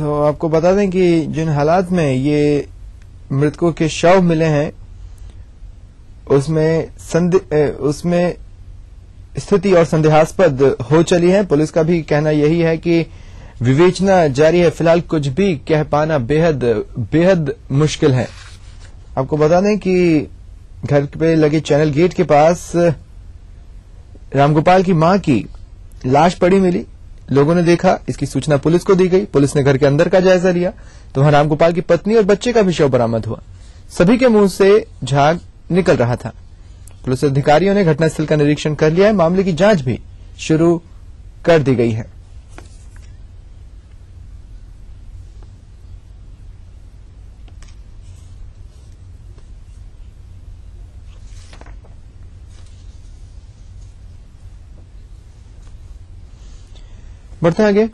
तो आपको बता दें कि जिन हालात में ये मृतकों के शव मिले हैं उसमें स्थिति और संदेहास्पद हो चली है। पुलिस का भी कहना यही है कि विवेचना जारी है। फिलहाल कुछ भी कह पाना बेहद मुश्किल है। आपको बता दें कि घर पे लगे चैनल गेट के पास रामगोपाल की मां की लाश पड़ी मिली। लोगों ने देखा, इसकी सूचना पुलिस को दी गई। पुलिस ने घर के अंदर का जायजा लिया तो वहां रामगोपाल की पत्नी और बच्चे का भी शव बरामद हुआ। सभी के मुंह से झाग निकल रहा था। पुलिस अधिकारियों ने घटनास्थल का निरीक्षण कर लिया है। मामले की जांच भी शुरू कर दी गई है। बढ़ते आगे।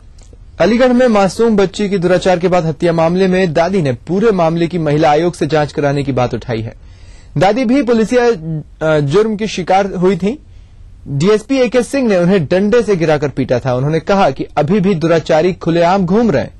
अलीगढ़ में मासूम बच्ची की दुराचार के बाद हत्या मामले में दादी ने पूरे मामले की महिला आयोग से जांच कराने की बात उठाई है। दादी भी पुलिसिया जुर्म की शिकार हुई थी। डीएसपी एके सिंह ने उन्हें डंडे से गिराकर पीटा था। उन्होंने कहा कि अभी भी दुराचारी खुलेआम घूम रहे हैं।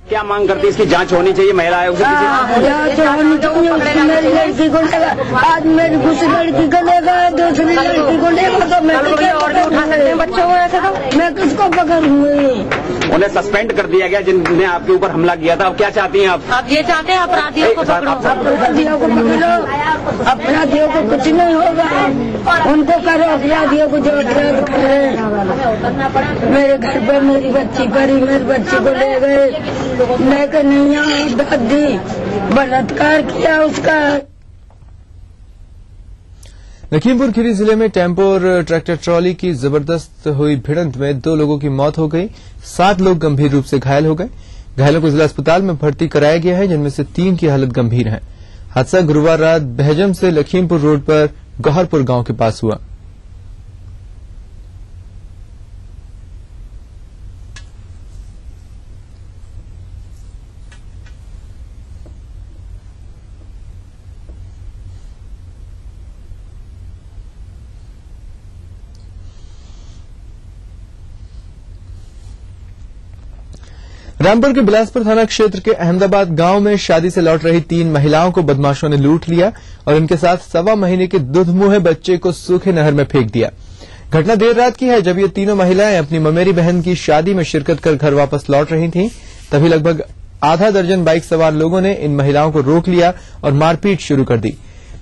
क्या मांग करती है? इसकी जांच होनी चाहिए महिला आयोग से। जांच होनी चाहिए। मेरी लड़की को लेगा, आज मेरी दूसरी लड़की को लेगा, दूसरी लड़की को लेगा तो मैं और भी उठा सकते हैं बच्चों को। ऐसे तो मैं किसको पकड़ूंगी? उन्हें सस्पेंड कर दिया गया जिन्होंने आपके ऊपर हमला किया था। अब क्या चाहती हैं आप? ये चाहते हैं अपराधियों को पकड़ो। अपराधियों को पकड़ो। अपराधियों को कुछ नहीं होगा। उनको करो, अपराधियों को जो मेरे घर पर मेरी बच्ची पड़ी, मेरी बच्ची को ले गए, लेकर नहीं दादी बलात्कार किया उसका। लखीमपुर खीरी जिले में टेम्पो और ट्रैक्टर ट्रॉली की जबरदस्त हुई भिड़ंत में 2 लोगों की मौत हो गई। 7 लोग गंभीर रूप से घायल हो गए। घायलों को जिला अस्पताल में भर्ती कराया गया है, जिनमें से 3 की हालत गंभीर है। हादसा गुरुवार रात बहजम से लखीमपुर रोड पर गौहरपुर गांव के पास हुआ। रामपुर के बिलासपुर थाना क्षेत्र के अहमदाबाद गांव में शादी से लौट रही 3 महिलाओं को बदमाशों ने लूट लिया और इनके साथ 1.25 महीने के दुधमुहे बच्चे को सूखे नहर में फेंक दिया। घटना देर रात की है, जब ये तीनों महिलाएं अपनी ममेरी बहन की शादी में शिरकत कर घर वापस लौट रही थीं। तभी लगभग आधा दर्जन बाइक सवार लोगों ने इन महिलाओं को रोक लिया और मारपीट शुरू कर दी।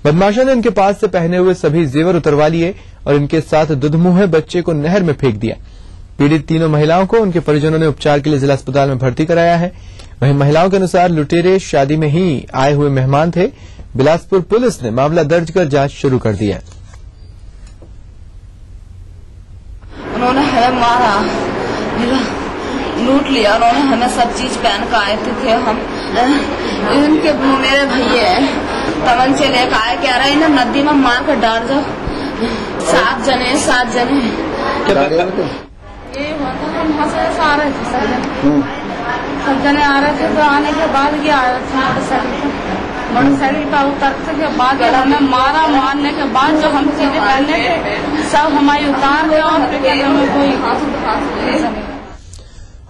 बदमाशों ने इनके पास से पहने हुए सभी जेवर उतरवा लिए और इनके साथ दुधमुहे बच्चे को नहर में फेंक दिया। पीड़ित तीनों महिलाओं को उनके परिजनों ने उपचार के लिए जिला अस्पताल में भर्ती कराया है। वहीं महिलाओं के अनुसार लुटेरे शादी में ही आए हुए मेहमान थे। बिलासपुर पुलिस ने मामला दर्ज कर जांच शुरू कर दी है। उन्होंने हमें मारा, लूट लिया। उन्होंने हमें सब चीज पहन कर आए थे हम। इनके मेरे भैया तमंचे लेकर आए, कह रहे इन्हें नदी में मार कर डाल दो। 7 जने ये होता हम वहाँ से आ रहे थे सब जने आ रहे थे। तो आने के बाद ये आया था मोटरसाइकिल का उतरने के बाद हमें मारा। मारने के बाद जो हम चीजें पहने थे सब हमारी उतार गया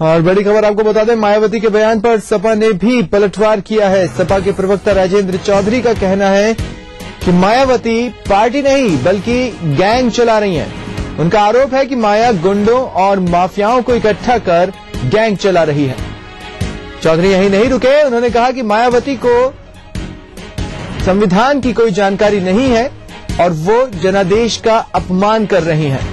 और बड़ी खबर आपको बता दें, मायावती के बयान पर सपा ने भी पलटवार किया है। सपा के प्रवक्ता राजेंद्र चौधरी का कहना है कि मायावती पार्टी नहीं बल्कि गैंग चला रही हैं। उनका आरोप है कि माया गुंडों और माफियाओं को इकट्ठा कर गैंग चला रही है। चौधरी यहीं नहीं रुके, उन्होंने कहा कि मायावती को संविधान की कोई जानकारी नहीं है और वो जनादेश का अपमान कर रही हैं।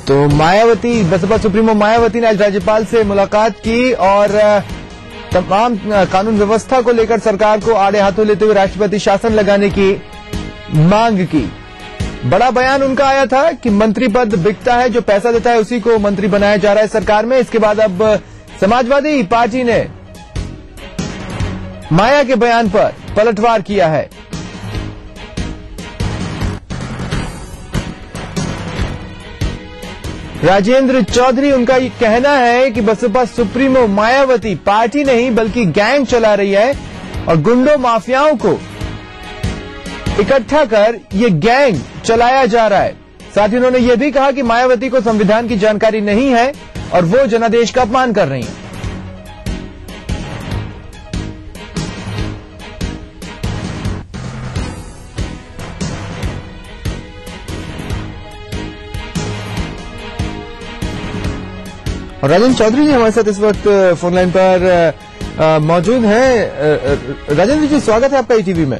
तो मायावती, बसपा सुप्रीमो मायावती ने आज राज्यपाल से मुलाकात की और तमाम कानून व्यवस्था को लेकर सरकार को आड़े हाथों लेते हुए राष्ट्रपति शासन लगाने की मांग की। बड़ा बयान उनका आया था कि मंत्री पद बिकता है, जो पैसा देता है उसी को मंत्री बनाया जा रहा है सरकार में। इसके बाद अब समाजवादी पार्टी ने माया के बयान पर पलटवार किया है। राजेंद्र चौधरी, उनका ये कहना है कि बसपा सुप्रीमो मायावती पार्टी नहीं बल्कि गैंग चला रही है और गुंडों माफियाओं को इकट्ठा कर ये गैंग चलाया जा रहा है। साथ ही उन्होंने यह भी कहा कि मायावती को संविधान की जानकारी नहीं है और वो जनादेश का अपमान कर रही हैं। और राजेंद्र चौधरी जी हमारे साथ इस वक्त फोन लाइन पर मौजूद हैं। राजेंद्र जी, स्वागत है आपका ईटीवी में।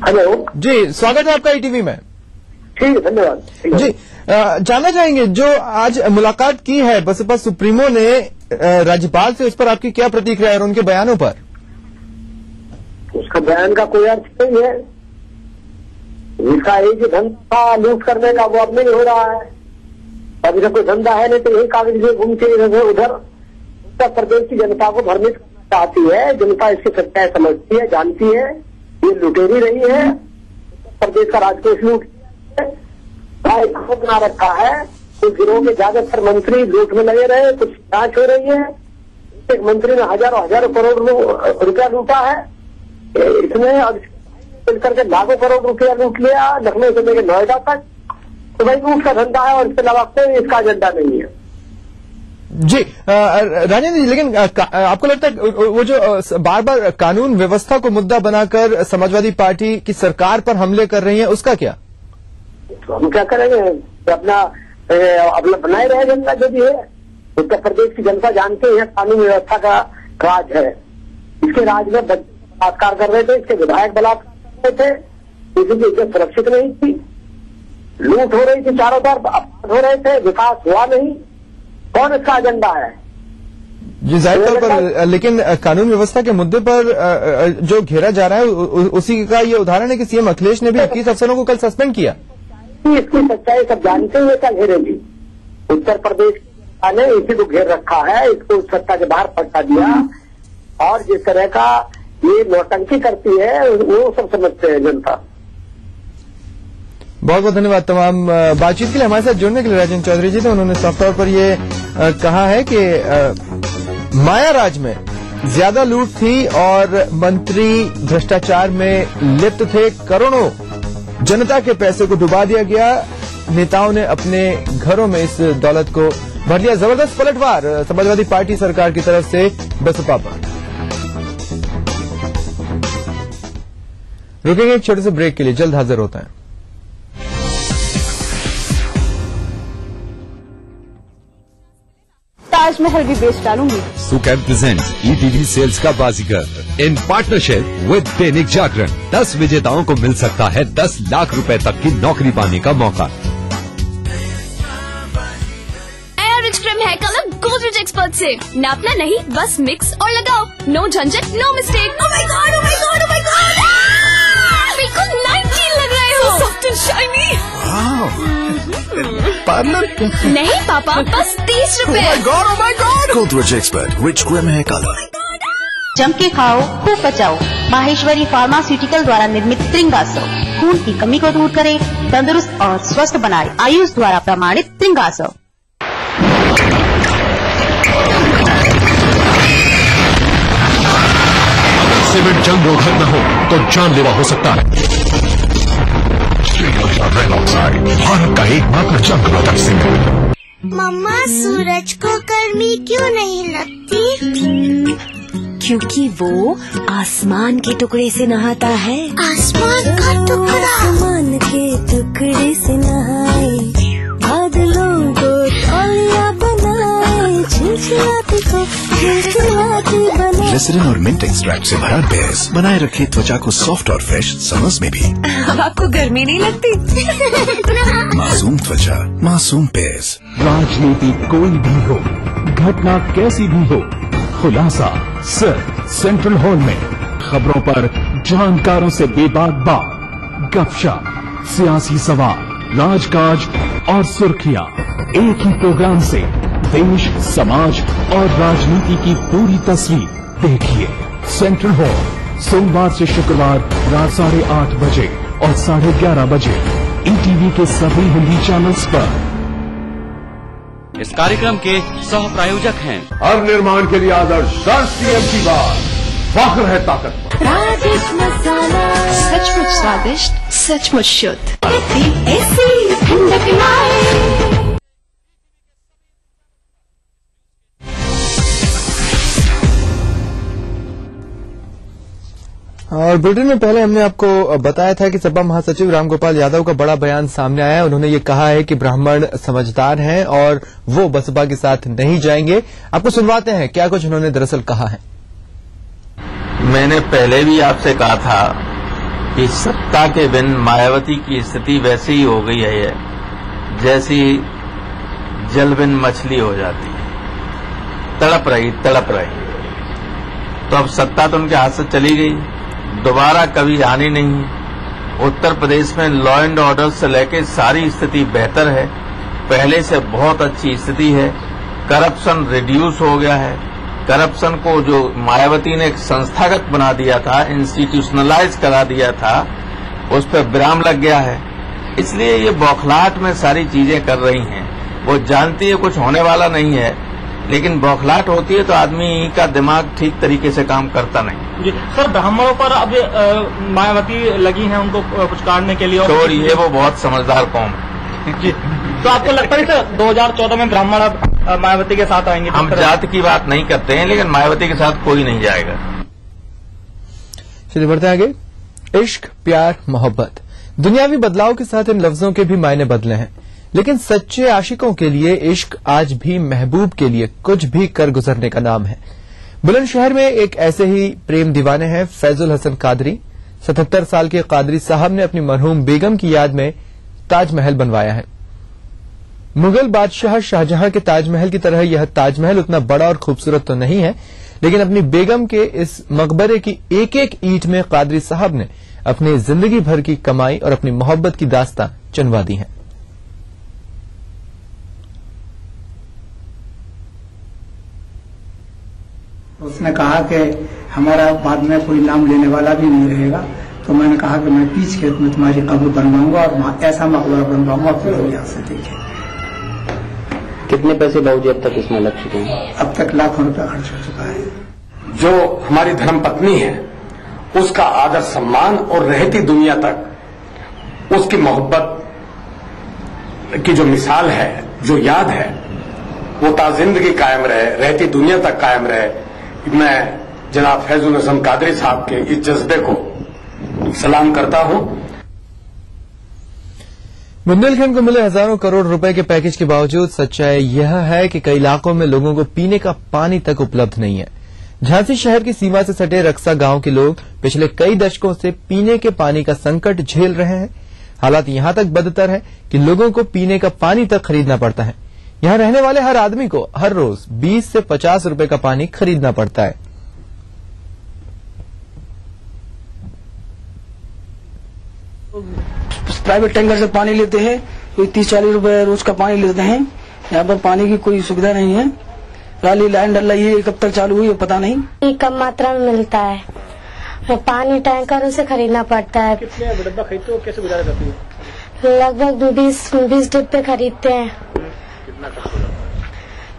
हेलो जी, स्वागत है आपका ईटीवी में। ठीक है, धन्यवाद जी। जानना चाहेंगे, जो आज मुलाकात की है बसपा सुप्रीमो ने राज्यपाल से, उस पर आपकी क्या प्रतिक्रिया है और उनके बयानों पर? उसका बयान का कोई अर्थ नहीं है। इसका एक धंधा लूट करने का वो अब नहीं हो रहा है। अभी तक कोई धंधा है नहीं, तो यही कागज से घूमते इधर उधर उत्तर प्रदेश की जनता को भ्रमित करना चाहती है। जनता इसकी सच्चाई समझती है, जानती है, ये लुटेरी रही है। उत्तर प्रदेश का राजकोष लूट बना रखा है। कुछ गिरोह के ज्यादातर मंत्री लूट में लगे रहे, कुछ जांच हो रही है। एक मंत्री ने हजारों करोड़ रुपया लूटा है। इसमें अब मिलकर के लाखों करोड़ रुपया लूट लिया, लखनऊ से लेकर नोएडा तक। तो भाई लूट का धंधा है और इसके अलावा कोई इसका एजेंडा नहीं है। जी राजेंद्र जी, लेकिन आपको लगता है वो जो बार बार कानून व्यवस्था को मुद्दा बनाकर समाजवादी पार्टी की सरकार पर हमले कर रही है, उसका क्या? तो हम क्या करेंगे? अपना बनाए रहे जनता जो भी है। उत्तर प्रदेश की जनता जानते हैं कानून व्यवस्था का राज है। इसके राज में बच्चे बलात्कार कर रहे थे, इसके विधायक बलात्कार कर रहे थे, किसी की इज्जत सुरक्षित नहीं थी, लूट हो रही थी, चारों तरफ अपराध हो रहे थे, विकास हुआ नहीं। कौन इसका एजेंडा है? जी, जाहिर तौर पर। लेकिन कानून व्यवस्था के मुद्दे पर जो घेरा जा रहा है उसी का ये उदाहरण है कि सीएम अखिलेश ने भी 21 अफसरों को कल सस्पेंड किया। इसकी सच्चाई सब जानते हुए क्या घेरेगी? उत्तर प्रदेश ने इसी को घेर रखा है, इसको सत्ता के बाहर फटका दिया। और जिस तरह का ये नौटंकी करती है वो सब समझते हैं जनता। बहुत बहुत धन्यवाद तमाम बातचीत के लिए, हमारे साथ जुड़ने के लिए राजेंद्र चौधरी जी। तो उन्होंने साफ तौर पर ये कहा है कि माया राज में ज्यादा लूट थी और मंत्री भ्रष्टाचार में लिप्त थे। करोड़ों जनता के पैसे को डुबा दिया गया। नेताओं ने अपने घरों में इस दौलत को भर लिया। जबरदस्त पलटवार समाजवादी पार्टी सरकार की तरफ से बसपा पर। रुकेंगे एक छोटे से ब्रेक के लिए, जल्द हाजिर होता है। ताजमहल भी बेच डालूंगी। सुकैब प्रेजेंट्स ईटीवी सेल्स का बाजीगर in partnership with Dainik Jagran. 10 विजेताओं को मिल सकता है 10 लाख रुपए तक की नौकरी पाने का मौका। Rich cream hair colour Godrej expert से नापना नहीं, बस मिक्स और लगाओ। नो झंझट, no mistake. Oh my God, oh my God, oh my God, बिल्कुल 19 लग रहे हो। Soft and shiny. पार्लर नहीं पापा, बस 30 रुपए। Oh my God! Godrej expert rich cream hair colour. जम के खाओ, खूब बचाओ। माहेश्वरी फार्मास्यूटिकल द्वारा निर्मित त्रिंगासव खून की कमी को दूर करे, तंदुरुस्त और स्वस्थ बनाए। आयुष द्वारा प्रमाणित त्रिंगासव। सीमेंट जंग रोधक न हो तो जानलेवा हो सकता है। रेड ऑक्साइड, भारत का एकमात्र जंग रोधक सीमेंट। मम्मा, सूरज को गर्मी क्यों नहीं लगती? क्योंकि वो आसमान के टुकड़े से नहाता है। आसमान का टुकड़ा? आसमान के टुकड़े से नहाए, बादलों को तौलिया बनाए, चिलचिलाती को चिलचिलाती बनाए। ग्लिसरीन और मिंट एक्सट्रैक्ट से भरा बेस बनाए रखे त्वचा को सॉफ्ट और फ्रेश समर्स में भी। आपको गर्मी नहीं लगती? मासूम त्वचा, मासूम बेस। राजनीति कोई भी हो, घटना कैसी भी हो, खुलासा सिर्फ सेंट्रल हॉल में। खबरों पर जानकारों से बेबाक बात, गपशप, सियासी सवाल, राजकाज और सुर्खियां एक ही प्रोग्राम से देश, समाज और राजनीति की पूरी तस्वीर देखिए। सेंट्रल हॉल सोमवार से शुक्रवार रात 8:30 बजे और 11:30 बजे ईटीवी के सभी हिंदी चैनल्स पर। इस कार्यक्रम के सह प्रायोजक हैं हर निर्माण के लिए आदर्श सीएम की बात, फख्र है ताकत। राजेश मसाला, सचमुच स्वादिष्ट, सचमुच शुद्ध। और बुलेटिन में पहले हमने आपको बताया था कि सपा महासचिव रामगोपाल यादव का बड़ा बयान सामने आया है। उन्होंने ये कहा है कि ब्राह्मण समझदार हैं और वो बसपा के साथ नहीं जाएंगे। आपको सुनवाते हैं क्या कुछ उन्होंने दरअसल कहा है। मैंने पहले भी आपसे कहा था कि सत्ता के बिन मायावती की स्थिति वैसी ही हो गई है जैसी जल बिन मछली हो जाती है, तड़प रही। तो अब सत्ता तो उनके हाथ से चली गई, दोबारा कभी आनी नहीं है। उत्तर प्रदेश में लॉ एंड ऑर्डर से लेकर सारी स्थिति बेहतर है, पहले से बहुत अच्छी स्थिति है। करप्शन रिड्यूस हो गया है। करप्शन को जो मायावती ने एक संस्थागत बना दिया था, इंस्टीट्यूशनलाइज करा दिया था, उस पर विराम लग गया है। इसलिए ये बौखलाहट में सारी चीजें कर रही हैं। वो जानती है कुछ होने वाला नहीं है, लेकिन बौखलाहट होती है तो आदमी का दिमाग ठीक तरीके से काम करता नहीं। जी सर, ब्राह्मणों पर अब मायावती लगी हैं उनको कुछ काटने के लिए। छोड़िए, वो बहुत समझदार कौम है। जी, तो आपको लगता है सर 2014 में ब्राह्मण अब मायावती के साथ आएंगे? हम जात की बात नहीं करते हैं, लेकिन मायावती के साथ कोई नहीं जाएगा। चलिए बढ़ते आगे। इश्क, प्यार, मोहब्बत, दुनियावी बदलाव के साथ इन लफ्जों के भी मायने बदले हैं, लेकिन सच्चे आशिकों के लिए इश्क आज भी महबूब के लिए कुछ भी कर गुजरने का नाम है। बुलंदशहर में एक ऐसे ही प्रेम दीवाने हैं फैजुल हसन कादरी। 77 साल के कादरी साहब ने अपनी मरहूम बेगम की याद में ताजमहल बनवाया है। मुगल बादशाह शाहजहां के ताजमहल की तरह यह ताजमहल उतना बड़ा और खूबसूरत तो नहीं है, लेकिन अपनी बेगम के इस मकबरे की एक एक ईंट में कादरी साहब ने अपनी जिंदगी भर की कमाई और अपनी मोहब्बत की दास्तां चुनवा दी है। उसने कहा कि हमारा बाद में कोई नाम लेने वाला भी नहीं रहेगा, तो मैंने कहा कि मैं पीछ खेत में तुम्हारी कब्र बनवाऊंगा और ऐसा मकबरा बनवाऊंगा फिर लोग यहाँ से देखें। कितने पैसे बाबूजी अब तक इसमें लग चुके हैं? अब तक लाखों रुपया खर्च हो चुका है। जो हमारी धर्म पत्नी है उसका आदर सम्मान और रहती दुनिया तक उसकी मोहब्बत की जो मिसाल है, जो याद है, वो ताजिंदगी कायम रहे, रहती दुनिया तक कायम रहे। मैं जनाब फैजुल हसन कादरी साहब के इस जज्बे को सलाम करता हूं। बुंदेलखंड को मिले हजारों करोड़ रुपए के पैकेज के बावजूद सच्चाई यह है कि कई इलाकों में लोगों को पीने का पानी तक उपलब्ध नहीं है। झांसी शहर की सीमा से सटे रक्सा गांव के लोग पिछले कई दशकों से पीने के पानी का संकट झेल रहे हैं। हालात यहां तक बदतर है कि लोगों को पीने का पानी तक खरीदना पड़ता है। यहां रहने वाले हर आदमी को हर रोज 20 से 50 रुपए का पानी खरीदना पड़ता है। प्राइवेट टैंकर से पानी लेते हैं, कोई 30-40 रुपए रोज का पानी लेते हैं। यहाँ पर पानी की कोई सुविधा नहीं है। राली लाइन डल रही है, कब तक चालू हुई है पता नहीं। कम मात्रा में मिलता है, पानी टैंकरों से खरीदना पड़ता है। कितने डब्बा खरीदते हो, कैसे गुजारा करती है? लगभग 20 डिब्बे खरीदते हैं।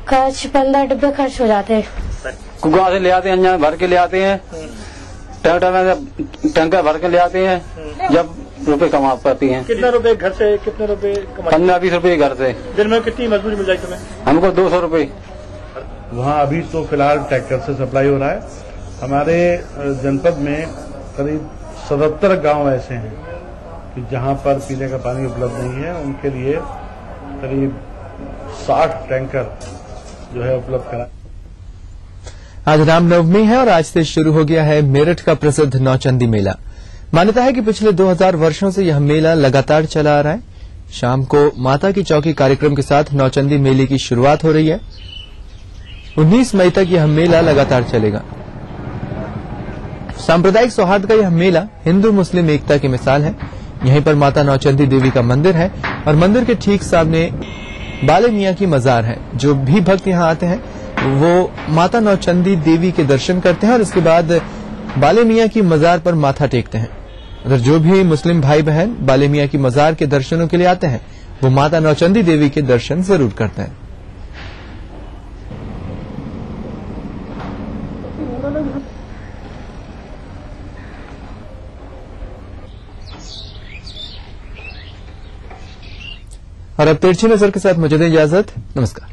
खर्च 15 डिब्बे खर्च हो जाते हैं। कुआ से ले आते हैं, अंजान भर के ले आते हैं, टैंकर भर के ले आते हैं, जब रुपए कमा पाती हैं। कितना रुपए घर से, कितने रुपए? 15-20 रुपए घर से। दिन में कितनी मजदूरी मिल जाती है? हमको 200 रुपए। वहाँ अभी तो फिलहाल ट्रैक्टर से सप्लाई हो रहा है। हमारे जनपद में करीब 77 गांव ऐसे हैं कि जहां पर पीने का पानी उपलब्ध नहीं है। उनके लिए करीब 60 टैंकर जो है उपलब्ध करा। आज रामनवमी है और आज से शुरू हो गया है मेरठ का प्रसिद्ध नौचंदी मेला। मान्यता है कि पिछले 2000 वर्षों से यह मेला लगातार चला आ रहा है। शाम को माता की चौकी कार्यक्रम के साथ नौचंदी मेले की शुरुआत हो रही है। 19 मई तक यह मेला लगातार चलेगा। सांप्रदायिक सौहार्द का यह मेला हिंदू मुस्लिम एकता की मिसाल है। यहीं पर माता नौचंदी देवी का मंदिर है और मंदिर के ठीक सामने बाले मियां की मजार है। जो भी भक्त यहां आते हैं वो माता नौचंदी देवी के दर्शन करते हैं और इसके बाद बाले मियां की मजार पर माथा टेकते हैं। उधर जो भी मुस्लिम भाई बहन बाले मियां की मजार के दर्शनों के लिए आते हैं वो माता नौचंदी देवी के दर्शन जरूर करते हैं। और अब तिरछी नजर के साथ मुझे दें इजाजत। नमस्कार।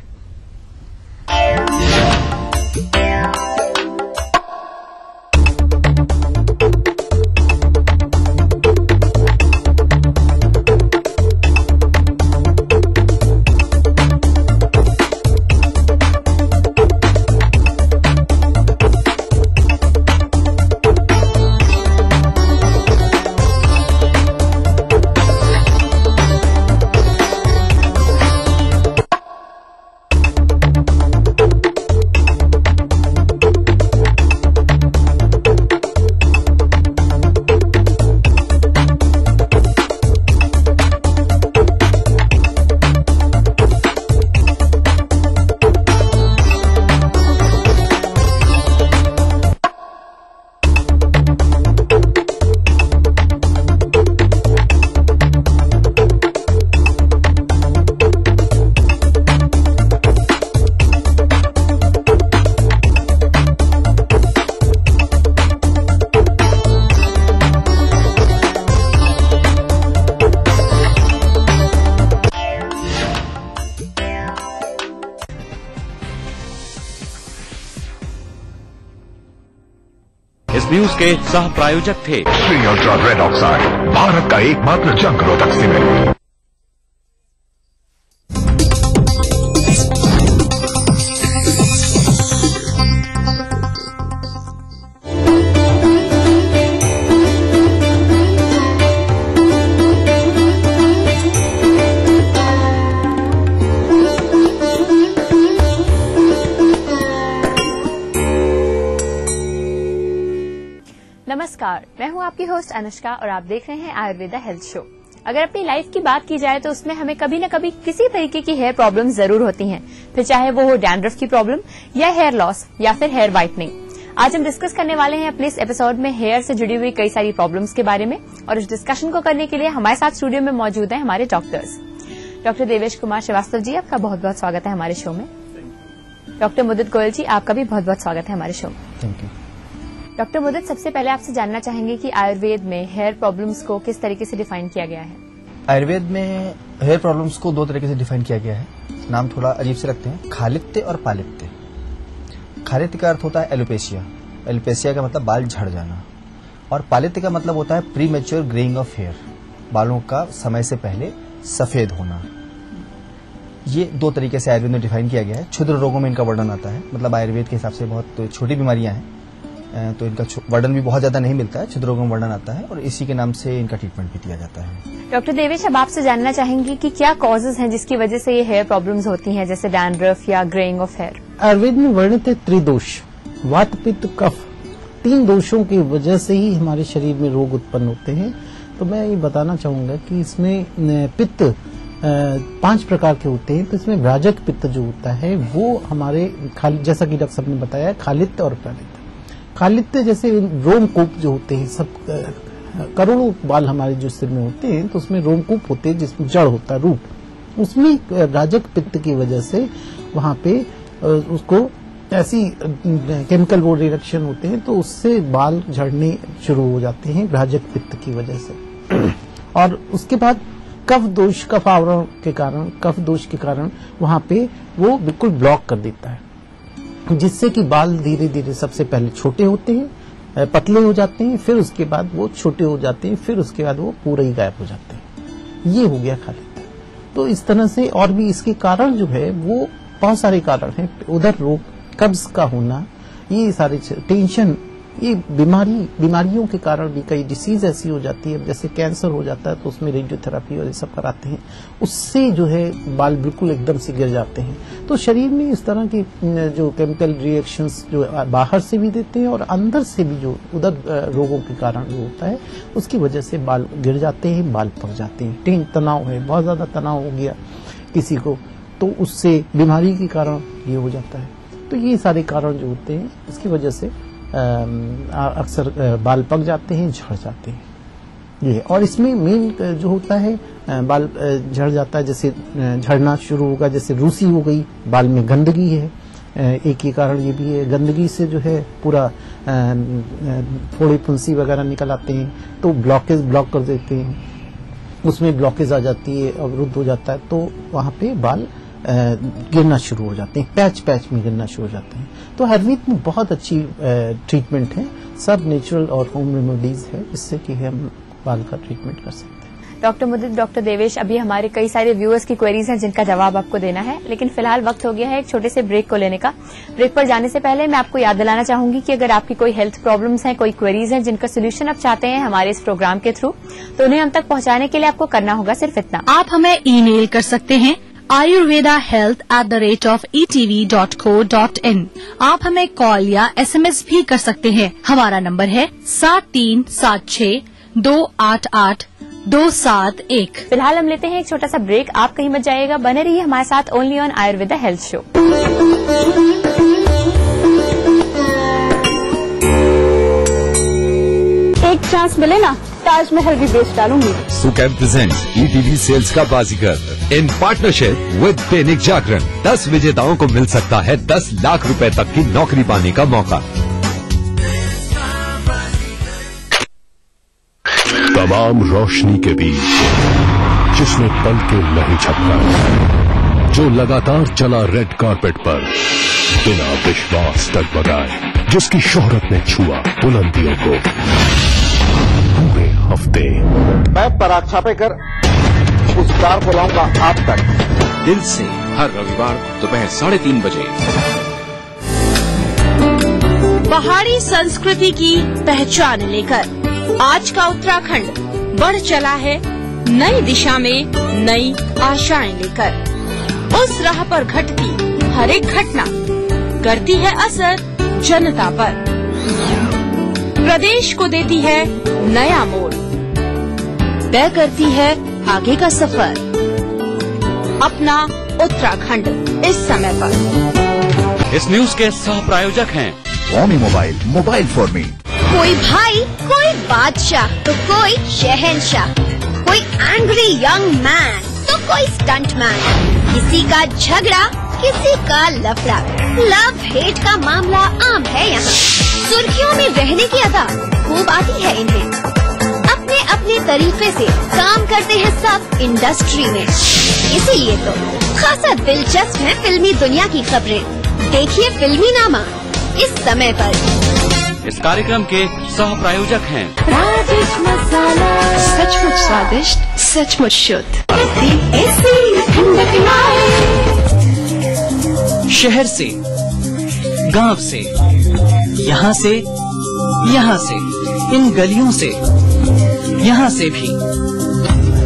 इस न्यूज के सह प्रायोजक थे Shri ultra red oxide, Bharat का एकमात्र जंग रोधक सीमेंट। नमस्कार, मैं हूं आपकी होस्ट अनुष्का और आप देख रहे हैं आयुर्वेदा हेल्थ शो। अगर अपनी लाइफ की बात की जाए तो उसमें हमें कभी न कभी किसी तरीके की हेयर प्रॉब्लम जरूर होती हैं, फिर चाहे वो हो डैंड्रफ की प्रॉब्लम या हेयर लॉस या फिर हेयर व्हाइटनिंग। आज हम डिस्कस करने वाले हैं अपने इस एपिसोड में हेयर से जुड़ी हुई कई सारी प्रॉब्लम्स के बारे में, और इस डिस्कशन को करने के लिए हमारे साथ स्टूडियो में मौजूद हैं हमारे डॉक्टर्स। डॉक्टर देवेश कुमार श्रीवास्तव जी, आपका बहुत बहुत स्वागत है हमारे शो में। डॉक्टर मुदित गोयल जी, आपका भी बहुत बहुत स्वागत है हमारे शो में। Thank you. डॉक्टर मुदित, सबसे पहले आपसे जानना चाहेंगे कि आयुर्वेद में हेयर प्रॉब्लम्स को किस तरीके से डिफाइन किया गया है। आयुर्वेद में हेयर प्रॉब्लम्स को दो तरीके से डिफाइन किया गया है। नाम थोड़ा अजीब से रखते हैं, खालित्य और पालित्य। खालित्य का अर्थ होता है एलोपेशिया, एलोपेशिया का मतलब बाल झड़ जाना, और पालित्य का मतलब होता है premature greying of hair, बालों का समय से पहले सफेद होना। ये दो तरीके से आयुर्वेद में डिफाइन किया गया है। क्षुद्र रोगों में इनका वर्णन आता है, मतलब आयुर्वेद के हिसाब से बहुत छोटी बीमारियां हैं तो इनका वर्णन भी बहुत ज्यादा नहीं मिलता है, क्षुद्र रोगों में वर्णन आता है और इसी के नाम से इनका ट्रीटमेंट भी दिया जाता है। डॉक्टर देवेश, अब आपसे जानना चाहेंगे कि क्या कॉजेज हैं जिसकी वजह से ये हेयर प्रॉब्लम्स होती हैं, जैसे डैंड्रफ या ग्रेइंग ऑफ हेयर। आयुर्वेद में वर्णित है त्रिदोष, वात पित्त कफ। 3 दोषों की वजह से ही हमारे शरीर में रोग उत्पन्न होते हैं। तो मैं ये बताना चाहूंगा कि इसमें पित्त 5 प्रकार के होते हैं। तो इसमें व्राजक पित्त जो होता है वो हमारे जैसा कि डॉक्टर साहब ने बताया खालित्य और पालित्य। खालित्य जैसे रोमकूप जो होते हैं, सब करोड़ों बाल हमारे जो सिर में होते हैं तो उसमें रोमकूप होते हैं जिसमें जड़ होता है, रूट। उसमें राजक पित्त की वजह से वहां पे उसको ऐसी केमिकल वो रिएक्शन होते हैं तो उससे बाल झड़ने शुरू हो जाते हैं राजक पित्त की वजह से। और उसके बाद कफ दोष, कफ आवरण के कारण, कफ दोष के कारण वहां पे वो बिल्कुल ब्लॉक कर देता है, जिससे कि बाल धीरे धीरे सबसे पहले छोटे होते हैं, पतले हो जाते हैं, फिर उसके बाद वो छोटे हो जाते हैं, फिर उसके बाद वो पूरे ही गायब हो जाते हैं। ये हो गया खालित्य। तो इस तरह से और भी इसके कारण जो है वो बहुत सारे कारण हैं। उधर रोग, कब्ज का होना, ये सारे टेंशन, ये बीमारियों के कारण भी कई डिसीज ऐसी हो जाती है, जैसे कैंसर हो जाता है तो उसमें रेडियोथेरेपी और ये सब कराते हैं, उससे जो है बाल बिल्कुल एकदम से गिर जाते हैं। तो शरीर में इस तरह की जो केमिकल रिएक्शंस जो बाहर से भी देते हैं और अंदर से भी जो उधर रोगों के कारण जो होता है उसकी वजह से बाल गिर जाते हैं, बाल पक जाते हैं। तनाव है, बहुत ज्यादा तनाव हो गया किसी को तो उससे बीमारी के कारण ये हो जाता है। तो ये सारे कारण जो होते हैं इसकी वजह से अक्सर बाल पक जाते हैं, झड़ जाते हैं ये। और इसमें मेन जो होता है बाल झड़ जाता है, जैसे झड़ना शुरू होगा, जैसे रूसी हो गई, बाल में गंदगी है, एक ही कारण ये भी है। गंदगी से जो है पूरा फोड़े फुंसी वगैरह निकल आते हैं तो ब्लॉक कर देते हैं। उसमें ब्लॉकेज आ जाती है, अवरुद्ध हो जाता है, तो वहाँ पे बाल गिरना शुरू हो जाते हैं, पैच में गिरना शुरू हो जाते हैं। तो आयुर्वेद में बहुत अच्छी ट्रीटमेंट है, सब नेचुरल और होम रेमेडीज है, जिससे कि हम बाल का ट्रीटमेंट कर सकते हैं। डॉक्टर मुदित, डॉक्टर देवेश, अभी हमारे कई सारे व्यूअर्स की क्वेरीज हैं जिनका जवाब आपको देना है, लेकिन फिलहाल वक्त हो गया है एक छोटे से ब्रेक को लेने का। ब्रेक पर जाने से पहले मैं आपको याद दिलाना चाहूंगी कि अगर आपकी कोई हेल्थ प्रॉब्लम्स हैं, कोई क्वेरीज हैं जिनका सोल्यूशन आप चाहते हैं हमारे इस प्रोग्राम के थ्रू, तो उन्हें हम तक पहुंचाने के लिए आपको करना होगा सिर्फ इतना। आप हमें ईमेल कर सकते हैं ayurvedahealth@etv.co.in। आप हमें कॉल या SMS भी कर सकते हैं। हमारा नंबर है 7376288271। फिलहाल हम लेते हैं एक छोटा सा ब्रेक। आप कहीं मत जाइएगा, बने रहिए हमारे साथ only on Ayurveda health show. एक चांस मिले ना, ताजमहल भी बेच डालूंगी। सुकैम प्रेजेंट ETV सेल्स का बाजीगर in partnership with Dainik Jagran. 10 विजेताओं को मिल सकता है 10 लाख रुपए तक की नौकरी पाने का मौका। तमाम रोशनी के बीच जिसने पल के नहीं झपका, जो लगातार चला रेड कारपेट पर बिना विश्वास डगमगाए, जिसकी शोहरत ने छुआ बुलंदियों को पूरे हफ्ते। मैं पराग छापेकर उस कार को लाऊंगा आप तक दिल से, हर रविवार दोपहर 3:30 बजे। पहाड़ी संस्कृति की पहचान लेकर आज का उत्तराखंड बढ़ चला है नई दिशा में, नई आशाएं लेकर। उस राह पर घटती हर एक घटना करती है असर जनता पर, प्रदेश को देती है नया मोड़, तय करती है आगे का सफर। अपना उत्तराखंड इस समय पर। इस न्यूज के सह प्रायोजक हैं Omi mobile, mobile for me. कोई भाई, कोई बादशाह तो कोई शहंशाह, कोई एंग्री यंग मैन तो कोई स्टंट मैन, किसी का झगड़ा किसी का लफड़ा, लव हेट का मामला आम है यहाँ। सुर्खियों में रहने की अदा खूब आती है इन्हें, अपने अपने तरीके से काम करते हैं सब इंडस्ट्री में, इसीलिए तो खासा दिलचस्प है फिल्मी दुनिया की खबरें। देखिए फिल्मी नामा इस समय पर। इस कार्यक्रम के सह प्रायोजक हैं राजेश मसाला, सचमुच स्वादिष्ट, सचमुच शुद्ध। शहर से, गांव से, यहाँ से, इन गलियों से, यहाँ से भी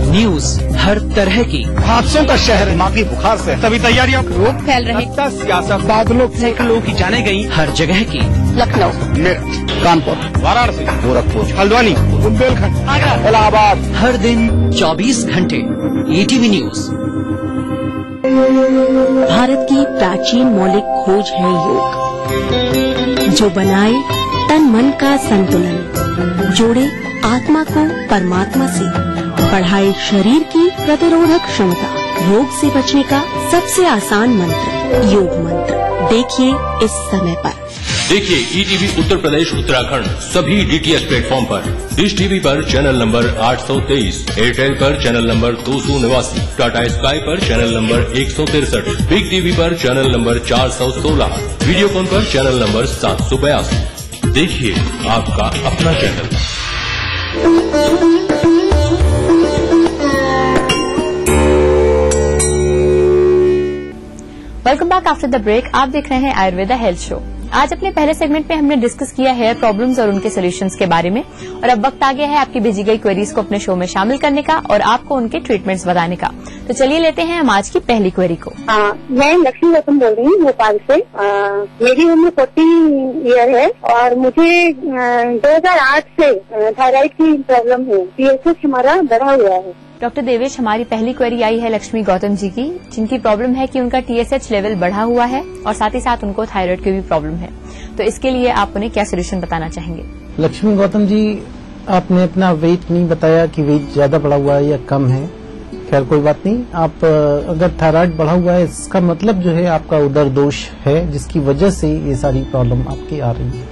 न्यूज हर तरह की। हादसों का शहर, मागी बुखार से सभी तैयारियां, रोग फैल रहे, सियासत, बादलों, सैकड़ों लोगों की जाने गई हर जगह की। लखनऊ, मेरठ, कानपुर, वाराणसी, गोरखपुर, हल्द्वानी, बुंदेलखंड, इलाहाबाद। हर दिन 24 घंटे ETV न्यूज। भारत की प्राचीन मौलिक खोज है योग, जो बनाए तन मन का संतुलन, जोड़े आत्मा को परमात्मा से, बढ़ाए शरीर की प्रतिरोधक क्षमता। योग से बचने का सबसे आसान मंत्र योग मंत्र। देखिए इस समय पर। देखिए ETV उत्तर प्रदेश उत्तराखंड सभी DTH प्लेटफॉर्म पर। डिश टीवी पर चैनल नंबर 823, एयरटेल पर चैनल नंबर 289, टाटा स्काई पर चैनल नंबर 163, बिग टीवी पर चैनल नंबर 416, वीडियोकॉन पर चैनल नंबर 782। देखिए आपका अपना channel. Welcome back after the break. आप देख रहे हैं आयुर्वेदा हेल्थ शो। आज अपने पहले सेगमेंट में हमने डिस्कस किया हेयर प्रॉब्लम्स और उनके सॉल्यूशंस के बारे में, और अब वक्त आ गया है आपकी भेजी गई क्वेरीज को अपने शो में शामिल करने का और आपको उनके ट्रीटमेंट्स बताने का। तो चलिए लेते हैं हम आज की पहली क्वेरी को। मैं लक्ष्मी गौतम बोल रही हूँ भोपाल से। मेरी उम्र 40 ईयर है और मुझे 2008 से थायराइड की प्रॉब्लम है। TSH हमारा बढ़ा हुआ है। डॉक्टर देवेश, हमारी पहली क्वेरी आई है लक्ष्मी गौतम जी की, जिनकी प्रॉब्लम है कि उनका TSH लेवल बढ़ा हुआ है और साथ ही साथ उनको थायराइड की भी प्रॉब्लम है। तो इसके लिए आप उन्हें क्या सोल्यूशन बताना चाहेंगे? लक्ष्मी गौतम जी, आपने अपना वेट नहीं बताया कि वेट ज्यादा बढ़ा हुआ है या कम है। खैर कोई बात नहीं। आप अगर थायराइड बढ़ा हुआ है, इसका मतलब जो है आपका उदर दोष है, जिसकी वजह से ये सारी प्रॉब्लम आपकी आ रही है।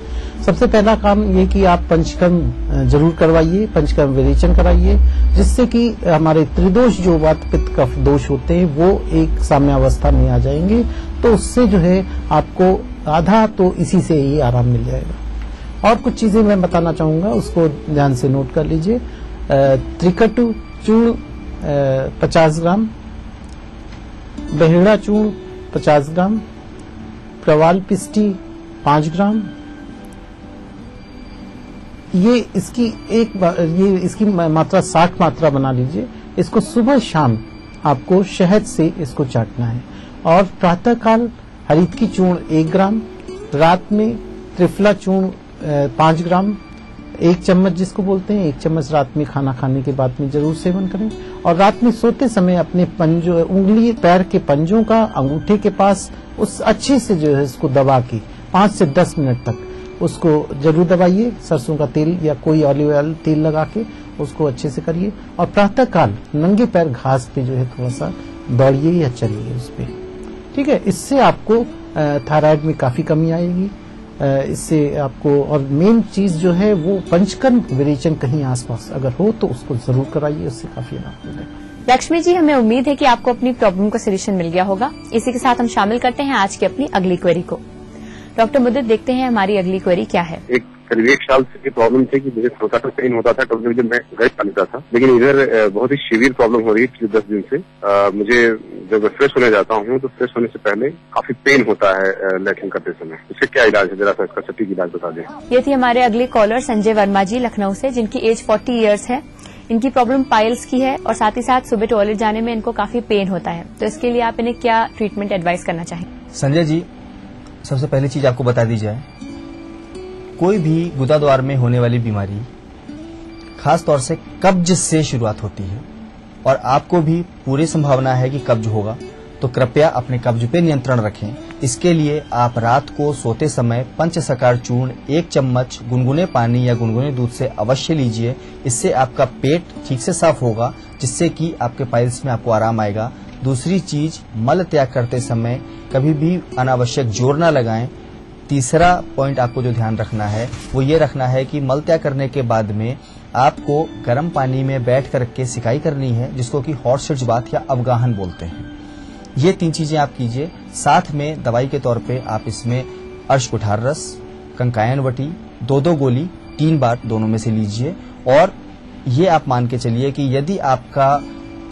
सबसे पहला काम ये कि आप पंचकर्म जरूर करवाइए, पंचकर्म विरेचन कराइए, जिससे कि हमारे त्रिदोष जो वात पित्त कफ दोष होते हैं वो एक साम्यावस्था में आ जाएंगे। तो उससे जो है आपको आधा तो इसी से ही आराम मिल जाएगा। और कुछ चीजें मैं बताना चाहूंगा, उसको ध्यान से नोट कर लीजिए। त्रिकटु चूर्ण 50 ग्राम, बहेड़ा चूर्ण 50 ग्राम, प्रवाल पिष्टी 5 ग्राम। ये इसकी मात्रा 60 मात्रा बना लीजिए। इसको सुबह शाम आपको शहद से इसको चाटना है। और प्रातः काल हरित की चूर्ण 1 ग्राम, रात में त्रिफला चूर्ण 5 ग्राम, 1 चम्मच जिसको बोलते हैं, 1 चम्मच रात में खाना खाने के बाद में जरूर सेवन करें। और रात में सोते समय अपने पंजों, उंगली पैर के पंजों का अंगूठे के पास उस अच्छे से जो है इसको दबा के 5 से 10 मिनट तक उसको जरूर दबाइए। सरसों का तेल या कोई ऑलिव ऑयल तेल लगा के उसको अच्छे से करिए। और प्रातः काल नंगे पैर घास पे जो है थोड़ा सा दौड़िए या चलिए उस पे, ठीक है। इससे आपको थायराइड में काफी कमी आएगी। इससे आपको, और मेन चीज जो है वो पंचकर्म विरेचन कहीं आसपास अगर हो तो उसको जरूर कराइए, उससे काफी लाभ मिलेगा। लक्ष्मी जी, हमें उम्मीद है कि आपको अपनी प्रॉब्लम का सोल्यूशन मिल गया होगा। इसी के साथ हम शामिल करते हैं आज की अपनी अगली क्वेरी को। डॉक्टर मुद्दत, देखते हैं हमारी अगली क्वेरी क्या है। करीब 1 साल से प्रॉब्लम थी कि मुझे छोटा सा पेन होता था, कभी जब मैं गैस पालता था, लेकिन इधर बहुत ही सीवियर प्रॉब्लम हो रही है पिछले 10 दिन से। मुझे जब फ्रेश होने जाता हूँ तो फ्रेश होने से पहले काफी पेन होता है लैट्रिन करते समय। इससे क्या इलाज है, जरा सा इसका सटीक इलाज बता दें। ये थी हमारे अगले कॉलर संजय वर्मा जी लखनऊ से, जिनकी एज 40 ईयर्स है। इनकी प्रॉब्लम पाइल्स की है और साथ ही साथ सुबह टॉयलेट जाने में इनको काफी पेन होता है। तो इसके लिए आप इन्हें क्या ट्रीटमेंट एडवाइस करना चाहेंगे? संजय जी, सबसे पहली चीज आपको बता दी जाए, कोई भी गुदाद्वार में होने वाली बीमारी खास तौर से कब्ज से शुरुआत होती है और आपको भी पूरी संभावना है कि कब्ज होगा, तो कृपया अपने कब्ज पे नियंत्रण रखें। इसके लिए आप रात को सोते समय पंचसकार चूर्ण 1 चम्मच गुनगुने पानी या गुनगुने दूध से अवश्य लीजिए। इससे आपका पेट ठीक से साफ होगा, जिससे कि आपके पाइल्स में आपको आराम आएगा। दूसरी चीज, मल त्याग करते समय कभी भी अनावश्यक जोर न लगाएं। तीसरा पॉइंट आपको जो ध्यान रखना है वो ये रखना है कि मल त्याग करने के बाद में आपको गर्म पानी में बैठ करके सिकाई करनी है, जिसको कि हॉट स्विच बाथ या अवगाहन बोलते हैं। ये 3 चीजें आप कीजिए। साथ में दवाई के तौर पे आप इसमें अर्शकुठार रस, कंकायन वटी 2-2 गोली 3 बार दोनों में से लीजिए। और ये आप मान के चलिए कि यदि आपका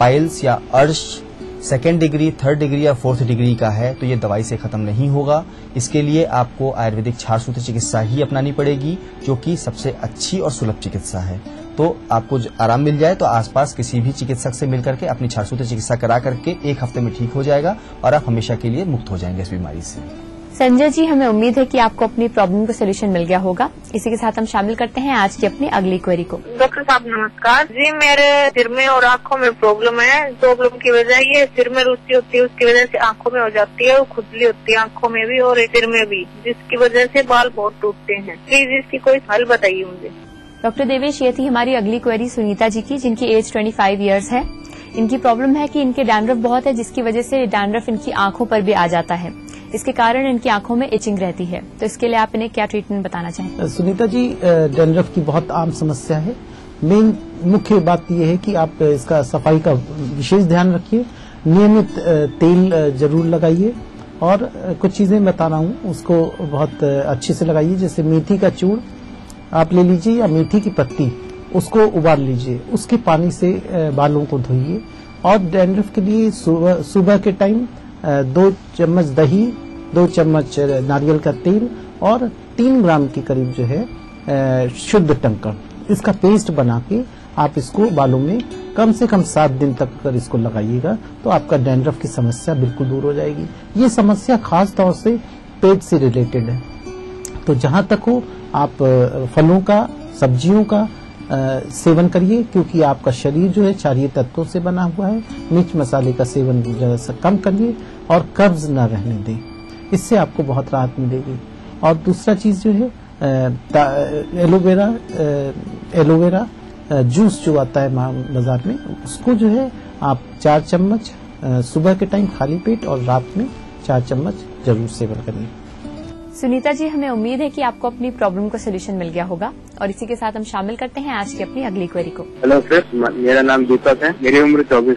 पाइल्स या अर्श 2nd डिग्री, 3rd डिग्री या 4th डिग्री का है तो ये दवाई से खत्म नहीं होगा। इसके लिए आपको आयुर्वेदिक क्षारसूत्र चिकित्सा ही अपनानी पड़ेगी, जो कि सबसे अच्छी और सुलभ चिकित्सा है। तो आपको आराम मिल जाए तो आसपास किसी भी चिकित्सक से मिलकर के अपनी क्षारसूत्र चिकित्सा करा करके 1 हफ्ते में ठीक हो जाएगा और आप हमेशा के लिए मुक्त हो जाएंगे इस बीमारी से। संजय जी, हमें उम्मीद है कि आपको अपनी प्रॉब्लम का सोल्यूशन मिल गया होगा। इसी के साथ हम शामिल करते हैं आज की अपनी अगली क्वेरी को। डॉक्टर साहब नमस्कार जी, मेरे सिर में और आंखों में प्रॉब्लम है। प्रॉब्लम की वजह ये सिर में रुचि होती है, उसकी वजह से आंखों में हो जाती है, वो खुजली होती है आंखों में भी और सिर में भी, जिसकी वजह से बाल बहुत टूटते हैं। प्लीज इसकी कोई हल बताइए मुझे। डॉक्टर देवेश, ये थी हमारी अगली क्वेरी सुनीता जी की, जिनकी एज 25 ईयर्स है। इनकी प्रॉब्लम है कि इनके डैंड्रफ बहुत है, जिसकी वजह से डैंड्रफ इनकी आंखों पर भी आ जाता है। इसके कारण इनकी आंखों में इचिंग रहती है। तो इसके लिए आप इन्हें क्या ट्रीटमेंट बताना चाहेंगे? सुनीता जी, डैंड्रफ की बहुत आम समस्या है। मेन मुख्य बात यह है कि आप इसका सफाई का विशेष ध्यान रखिए, नियमित तेल जरूर लगाइए और कुछ चीजें बता रहा हूँ उसको बहुत अच्छे से लगाइए। जैसे मेथी का चूर्ण आप ले लीजिए या मेथी की पत्ती, उसको उबाल लीजिए, उसके पानी से बालों को धोइए। और डैंड्रफ के लिए सुबह के टाइम 2 चम्मच दही, 2 चम्मच नारियल का तेल और 3 ग्राम के करीब जो है शुद्ध टंकर, इसका पेस्ट बना के आप इसको बालों में कम से कम 7 दिन तक अगर इसको लगाइएगा तो आपका डैंड्रफ की समस्या बिल्कुल दूर हो जाएगी। ये समस्या खास तौर से पेट से रिलेटेड है। तो जहां तक हो आप फलों का, सब्जियों का सेवन करिए, क्योंकि आपका शरीर जो है क्षारीय तत्वों से बना हुआ है। मिर्च मसाले का सेवन जरा सा कम करिए और कब्ज न रहने दें, इससे आपको बहुत राहत मिलेगी। और दूसरा चीज जो है एलोवेरा जूस जो आता है बाजार में, उसको जो है आप 4 चम्मच सुबह के टाइम खाली पेट और रात में 4 चम्मच जरूर सेवन करिए। सुनीता जी, हमें उम्मीद है कि आपको अपनी प्रॉब्लम का सोल्यूशन मिल गया होगा और इसी के साथ हम शामिल करते हैं आज की अपनी अगली क्वेरी को। हेलो सर, मेरा नाम दीपक है, मेरी उम्र 24